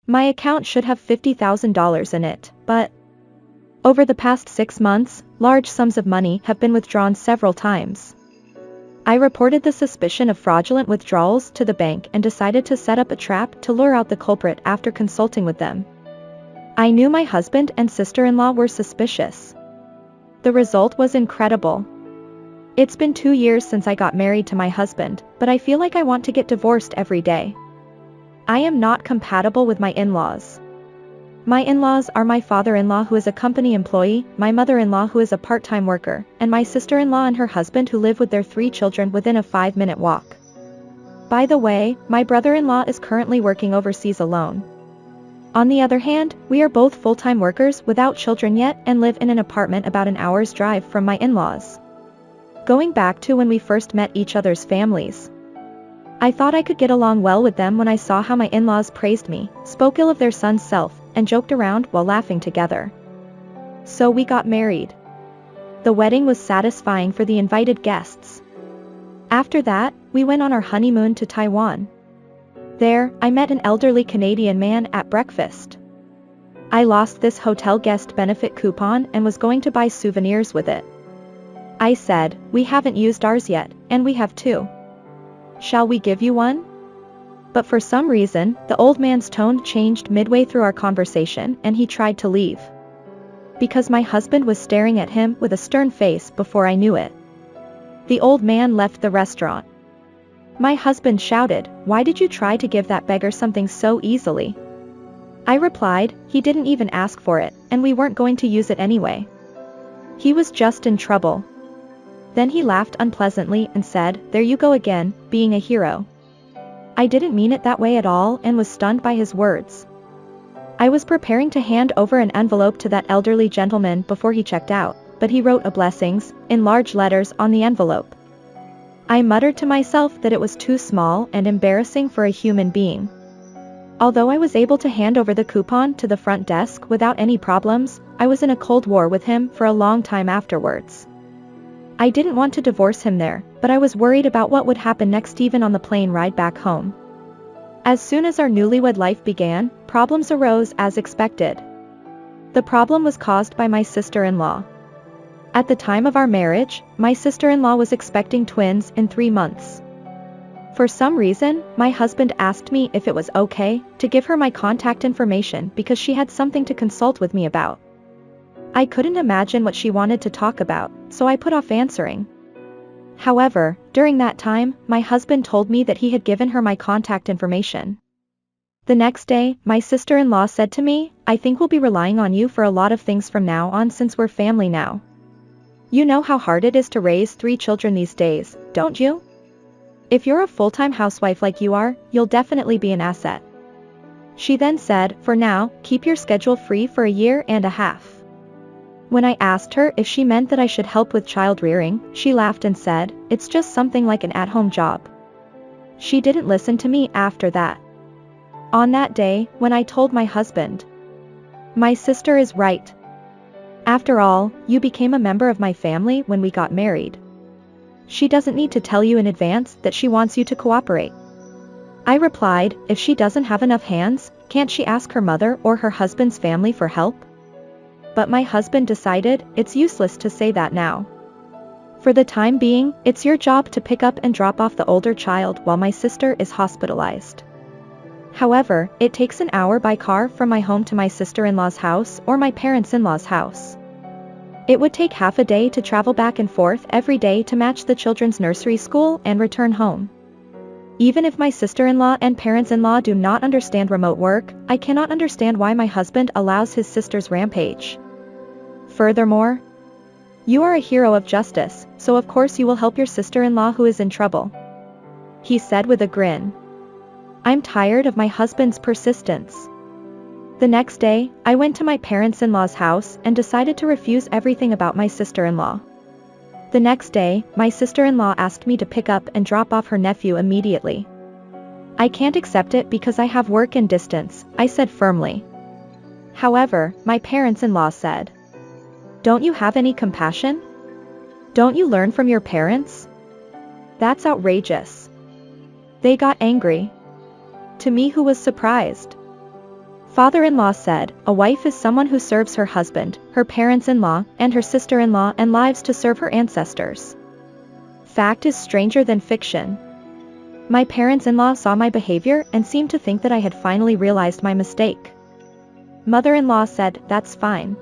My account should have $50,000 in it, but over the past 6 months, large sums of money have been withdrawn several times. I reported the suspicion of fraudulent withdrawals to the bank and decided to set up a trap to lure out the culprit after consulting with them. I knew my husband and sister-in-law were suspicious. The result was incredible. It's been 2 years since I got married to my husband, but I feel like I want to get divorced every day. I am not compatible with my in-laws. My in-laws are my father-in-law who is a company employee, my mother-in-law who is a part-time worker, and my sister-in-law and her husband who live with their 3 children within a 5-minute walk. By the way, my brother-in-law is currently working overseas alone. On the other hand, we are both full-time workers without children yet and live in an apartment about an hour's drive from my in-laws. Going back to when we first met each other's families, I thought I could get along well with them when I saw how my in-laws praised me, spoke ill of their son's self, and joked around while laughing together. So we got married. The wedding was satisfying for the invited guests. After that, we went on our honeymoon to Taiwan. There, I met an elderly Canadian man at breakfast. I lost this hotel guest benefit coupon and was going to buy souvenirs with it. I said, "We haven't used ours yet, and we have 2. Shall we give you one?" But for some reason, the old man's tone changed midway through our conversation and he tried to leave. Because my husband was staring at him with a stern face before I knew it. The old man left the restaurant. My husband shouted, "Why did you try to give that beggar something so easily?" I replied, "He didn't even ask for it, and we weren't going to use it anyway. He was just in trouble." Then he laughed unpleasantly and said, "There you go again, being a hero." I didn't mean it that way at all and was stunned by his words. I was preparing to hand over an envelope to that elderly gentleman before he checked out, but he wrote a blessings, in large letters on the envelope. I muttered to myself that it was too small and embarrassing for a human being. Although I was able to hand over the coupon to the front desk without any problems, I was in a cold war with him for a long time afterwards. I didn't want to divorce him there, but I was worried about what would happen next even on the plane ride back home. As soon as our newlywed life began, problems arose as expected. The problem was caused by my sister-in-law. At the time of our marriage, my sister-in-law was expecting twins in 3 months. For some reason, my husband asked me if it was okay to give her my contact information because she had something to consult with me about. I couldn't imagine what she wanted to talk about, so I put off answering. However, during that time, my husband told me that he had given her my contact information. The next day, my sister-in-law said to me, "I think we'll be relying on you for a lot of things from now on since we're family now. You know how hard it is to raise 3 children these days, don't you? If you're a full-time housewife like you are, you'll definitely be an asset." She then said, "For now, keep your schedule free for a year and a half." When I asked her if she meant that I should help with child rearing, she laughed and said, "It's just something like an at-home job." She didn't listen to me after that. On that day, when I told my husband, "My sister is right. After all, you became a member of my family when we got married. She doesn't need to tell you in advance that she wants you to cooperate." I replied, "If she doesn't have enough hands, can't she ask her mother or her husband's family for help?" But my husband decided, it's useless to say that now. For the time being, it's your job to pick up and drop off the older child while my sister is hospitalized. However, it takes an hour by car from my home to my sister-in-law's house or my parents-in-law's house. It would take half a day to travel back and forth every day to match the children's nursery school and return home. Even if my sister-in-law and parents-in-law do not understand remote work, I cannot understand why my husband allows his sisters rampage. Furthermore, you are a hero of justice, so of course you will help your sister-in-law who is in trouble," he said with a grin. I'm tired of my husband's persistence. The next day, I went to my parents-in-law's house and decided to refuse everything about my sister-in-law. The next day, my sister-in-law asked me to pick up and drop off her nephew immediately. "I can't accept it because I have work and distance," I said firmly. However, my parents-in-law said, "Don't you have any compassion? Don't you learn from your parents? That's outrageous." They got angry. To me, who was surprised, Father-in-law said, a wife is someone who serves her husband, her parents-in-law, and her sister-in-law and lives to serve her ancestors. Fact is stranger than fiction. My parents-in-law saw my behavior and seemed to think that I had finally realized my mistake. Mother-in-law said, that's fine.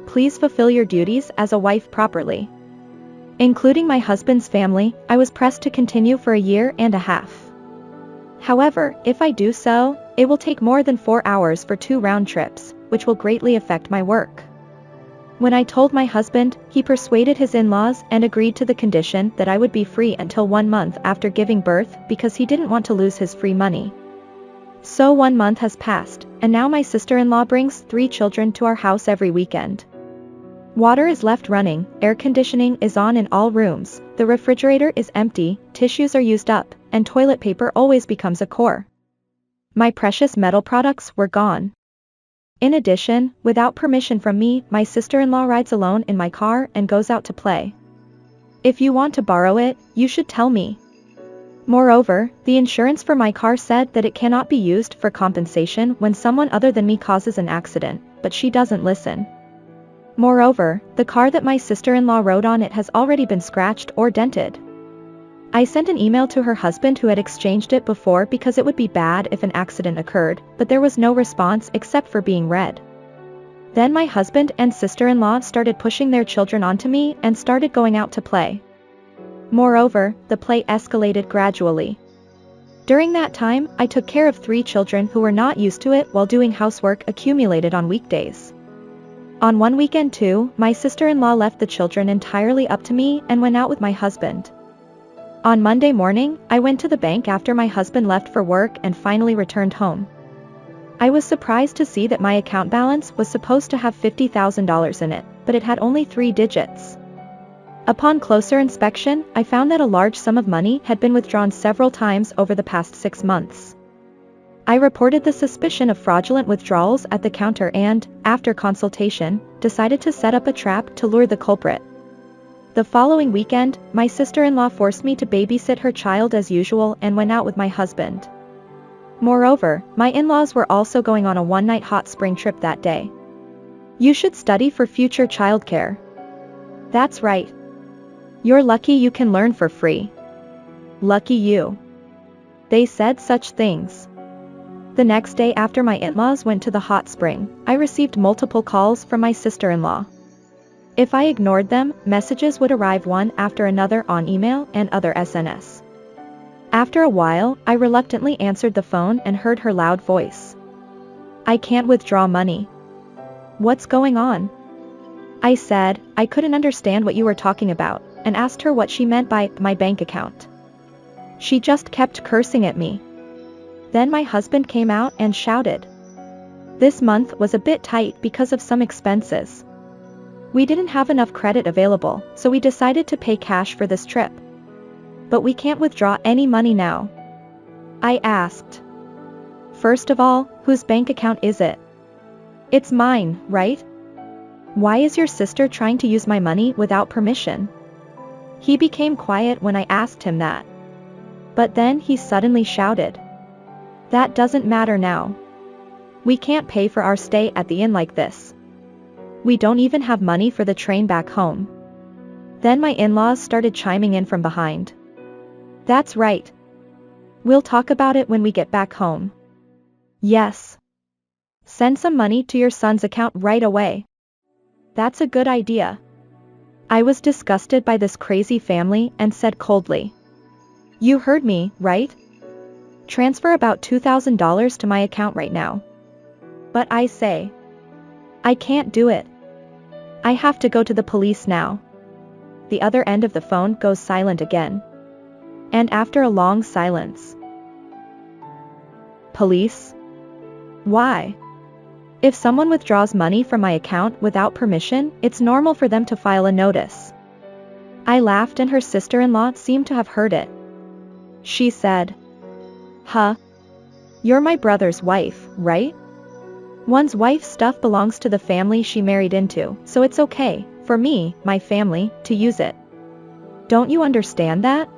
Please fulfill your duties as a wife properly. Including my husband's family, I was pressed to continue for a year and a half. However, if I do so, it will take more than 4 hours for 2 round trips, which will greatly affect my work. When I told my husband, he persuaded his in-laws and agreed to the condition that I would be free until 1 month after giving birth because he didn't want to lose his free money. So 1 month has passed, and now my sister-in-law brings 3 children to our house every weekend. Water is left running, air conditioning is on in all rooms, the refrigerator is empty, tissues are used up, and toilet paper always becomes a chore. My precious metal products were gone. In addition, without permission from me, my sister-in-law rides alone in my car and goes out to play. If you want to borrow it, you should tell me. Moreover, the insurance for my car said that it cannot be used for compensation when someone other than me causes an accident, but she doesn't listen. Moreover, the car that my sister-in-law rode on it has already been scratched or dented. I sent an email to her husband who had exchanged it before because it would be bad if an accident occurred, but there was no response except for being read. Then my husband and sister-in-law started pushing their children onto me and started going out to play. Moreover, the play escalated gradually. During that time, I took care of 3 children who were not used to it while doing housework accumulated on weekdays. On one weekend too, my sister-in-law left the children entirely up to me and went out with my husband. On Monday morning, I went to the bank after my husband left for work and finally returned home. I was surprised to see that my account balance was supposed to have $50,000 in it, but it had only 3 digits. Upon closer inspection, I found that a large sum of money had been withdrawn several times over the past 6 months. I reported the suspicion of fraudulent withdrawals at the counter and, after consultation, decided to set up a trap to lure the culprit. The following weekend, my sister-in-law forced me to babysit her child as usual and went out with my husband. Moreover, my in-laws were also going on a one-night hot spring trip that day. You should study for future childcare. That's right. You're lucky you can learn for free. Lucky you. They said such things. The next day after my in-laws went to the hot spring, I received multiple calls from my sister-in-law. If I ignored them, messages would arrive one after another on email and other SNS. After a while, I reluctantly answered the phone and heard her loud voice. I can't withdraw money. What's going on? I said, I couldn't understand what you were talking about, and asked her what she meant by my bank account. She just kept cursing at me. Then my husband came out and shouted. This month was a bit tight because of some expenses. We didn't have enough credit available, so we decided to pay cash for this trip. But we can't withdraw any money now. I asked. First of all, whose bank account is it? It's mine, right? Why is your sister trying to use my money without permission? He became quiet when I asked him that. But then he suddenly shouted. That doesn't matter now. We can't pay for our stay at the inn like this. We don't even have money for the train back home. Then my in-laws started chiming in from behind. That's right. We'll talk about it when we get back home. Yes. Send some money to your son's account right away. That's a good idea. I was disgusted by this crazy family and said coldly. You heard me, right? Transfer about $2,000 to my account right now. But I say. I can't do it. I have to go to the police now. The other end of the phone goes silent again. And after a long silence. Police? Why? If someone withdraws money from my account without permission, it's normal for them to file a notice. I laughed and her sister-in-law seemed to have heard it. She said. Huh? You're my brother's wife, right? One's wife's stuff belongs to the family she married into, so it's okay, for me, my family, to use it. Don't you understand that?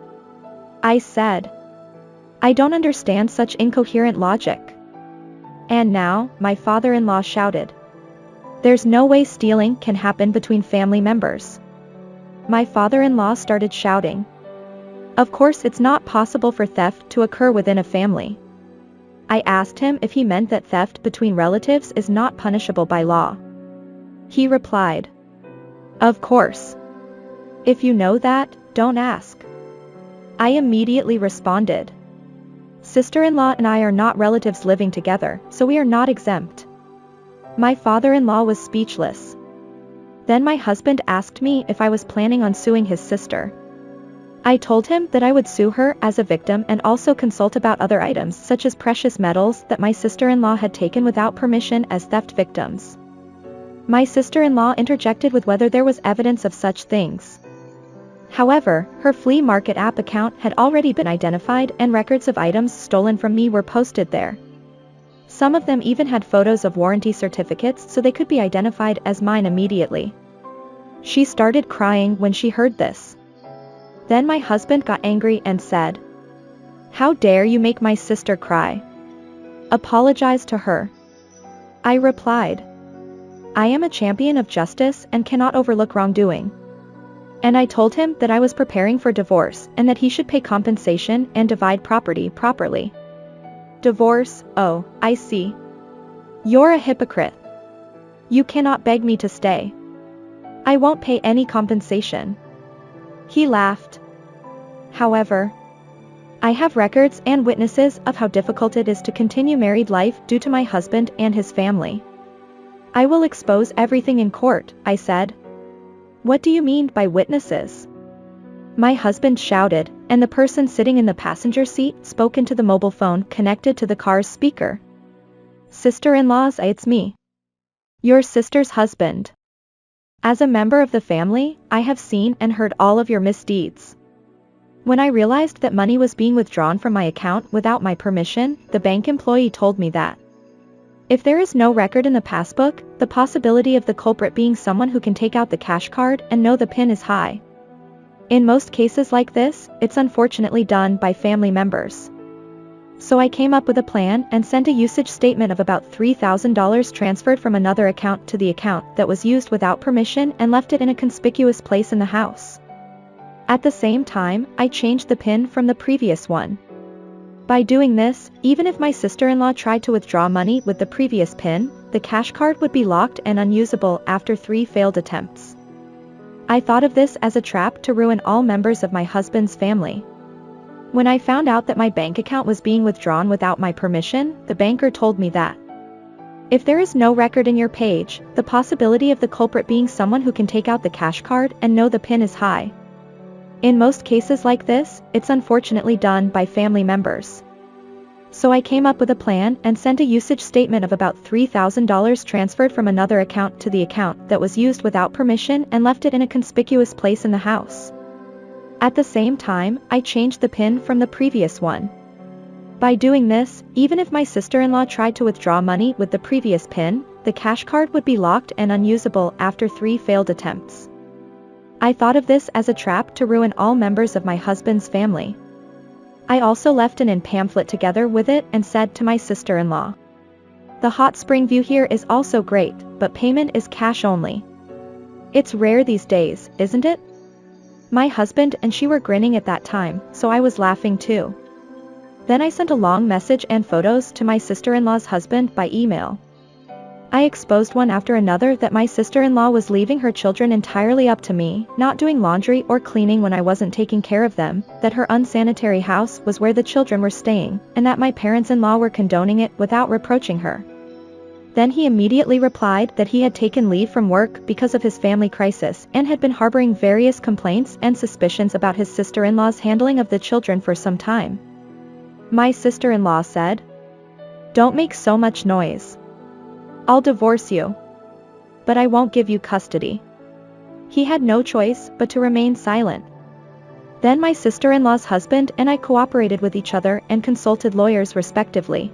I said. I don't understand such incoherent logic. And now, my father-in-law shouted. There's no way stealing can happen between family members. My father-in-law started shouting. Of course it's not possible for theft to occur within a family. I asked him if he meant that theft between relatives is not punishable by law. He replied, of course. If you know that, don't ask. I immediately responded. Sister-in-law and I are not relatives living together, so we are not exempt. My father-in-law was speechless. Then my husband asked me if I was planning on suing his sister. I told him that I would sue her as a victim and also consult about other items such as precious metals that my sister-in-law had taken without permission as theft victims. My sister-in-law interjected with whether there was evidence of such things. However, her flea market app account had already been identified and records of items stolen from me were posted there. Some of them even had photos of warranty certificates so they could be identified as mine immediately. She started crying when she heard this. Then my husband got angry and said, how dare you make my sister cry? Apologize to her. I replied, I am a champion of justice and cannot overlook wrongdoing. And I told him that I was preparing for divorce and that he should pay compensation and divide property properly. Divorce, oh, I see. You're a hypocrite. You cannot beg me to stay. I won't pay any compensation. He laughed. However, I have records and witnesses of how difficult it is to continue married life due to my husband and his family. I will expose everything in court, I said. What do you mean by witnesses? My husband shouted, and the person sitting in the passenger seat spoke into the mobile phone connected to the car's speaker. Sister-in-laws, it's me. Your sister's husband. As a member of the family, I have seen and heard all of your misdeeds. When I realized that money was being withdrawn from my account without my permission, the bank employee told me that if there is no record in the passbook, the possibility of the culprit being someone who can take out the cash card and know the PIN is high. In most cases like this, it's unfortunately done by family members. So I came up with a plan and sent a usage statement of about $3,000 transferred from another account to the account that was used without permission and left it in a conspicuous place in the house. At the same time, I changed the PIN from the previous one. By doing this, even if my sister-in-law tried to withdraw money with the previous PIN, the cash card would be locked and unusable after 3 failed attempts. I thought of this as a trap to ruin all members of my husband's family. When I found out that my bank account was being withdrawn without my permission, the banker told me that if there is no record in your page, the possibility of the culprit being someone who can take out the cash card and know the PIN is high. In most cases like this, it's unfortunately done by family members. So I came up with a plan and sent a usage statement of about $3,000 transferred from another account to the account that was used without permission and left it in a conspicuous place in the house. At the same time, I changed the PIN from the previous one. By doing this, even if my sister-in-law tried to withdraw money with the previous PIN, the cash card would be locked and unusable after 3 failed attempts. I thought of this as a trap to ruin all members of my husband's family. I also left an in pamphlet together with it and said to my sister-in-law, the hot spring view here is also great, but payment is cash only. It's rare these days, isn't it? My husband and she were grinning at that time, so I was laughing too. Then I sent a long message and photos to my sister-in-law's husband by email. I exposed one after another that my sister-in-law was leaving her children entirely up to me, not doing laundry or cleaning when I wasn't taking care of them, that her unsanitary house was where the children were staying, and that my parents-in-law were condoning it without reproaching her. Then he immediately replied that he had taken leave from work because of his family crisis and had been harboring various complaints and suspicions about his sister-in-law's handling of the children for some time. My sister-in-law said, "Don't make so much noise. I'll divorce you. But I won't give you custody." He had no choice but to remain silent. Then my sister-in-law's husband and I cooperated with each other and consulted lawyers respectively.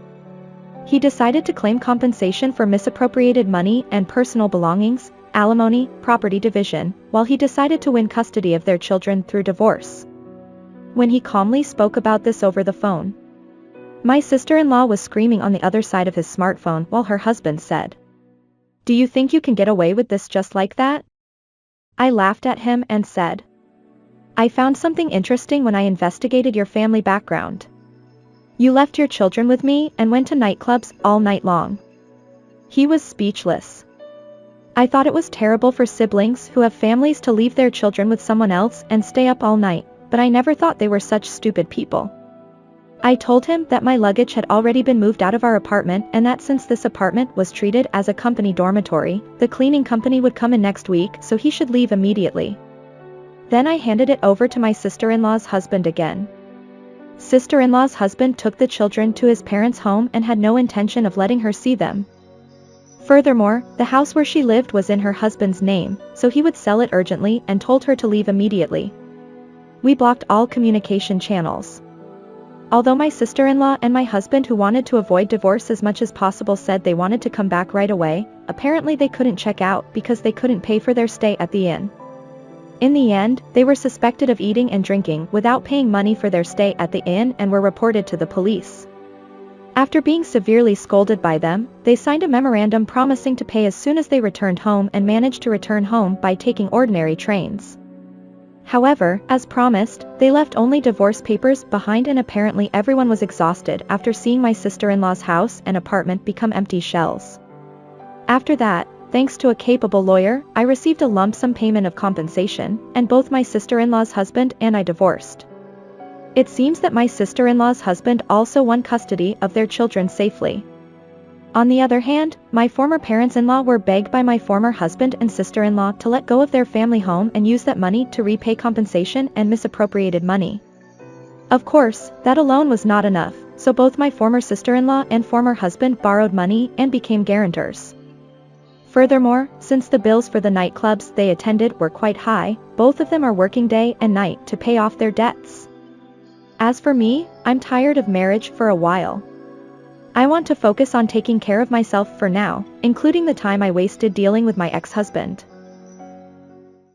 He decided to claim compensation for misappropriated money and personal belongings, alimony, property division, while he decided to win custody of their children through divorce. When he calmly spoke about this over the phone, My sister-in-law was screaming on the other side of his smartphone while her husband said, "Do you think you can get away with this just like that?" I laughed at him and said, "I found something interesting when I investigated your family background. You left your children with me and went to nightclubs all night long." He was speechless. I thought it was terrible for siblings who have families to leave their children with someone else and stay up all night, but I never thought they were such stupid people. I told him that my luggage had already been moved out of our apartment and that since this apartment was treated as a company dormitory, the cleaning company would come in next week, so he should leave immediately. Then I handed it over to my sister-in-law's husband again. Sister-in-law's husband took the children to his parents' home and had no intention of letting her see them. Furthermore, the house where she lived was in her husband's name, so he would sell it urgently and told her to leave immediately. We blocked all communication channels. Although my sister-in-law and my husband, who wanted to avoid divorce as much as possible, said they wanted to come back right away, apparently they couldn't check out because they couldn't pay for their stay at the inn. In the end, they were suspected of eating and drinking without paying money for their stay at the inn and were reported to the police. After being severely scolded by them, they signed a memorandum promising to pay as soon as they returned home and managed to return home by taking ordinary trains. However, as promised, they left only divorce papers behind and apparently everyone was exhausted after seeing my sister-in-law's house and apartment become empty shells. After that, thanks to a capable lawyer, I received a lump sum payment of compensation, and both my sister-in-law's husband and I divorced. It seems that my sister-in-law's husband also won custody of their children safely. On the other hand, my former parents-in-law were begged by my former husband and sister-in-law to let go of their family home and use that money to repay compensation and misappropriated money. Of course, that alone was not enough, so both my former sister-in-law and former husband borrowed money and became guarantors. Furthermore, since the bills for the nightclubs they attended were quite high, both of them are working day and night to pay off their debts. As for me, I'm tired of marriage for a while. I want to focus on taking care of myself for now, including the time I wasted dealing with my ex-husband.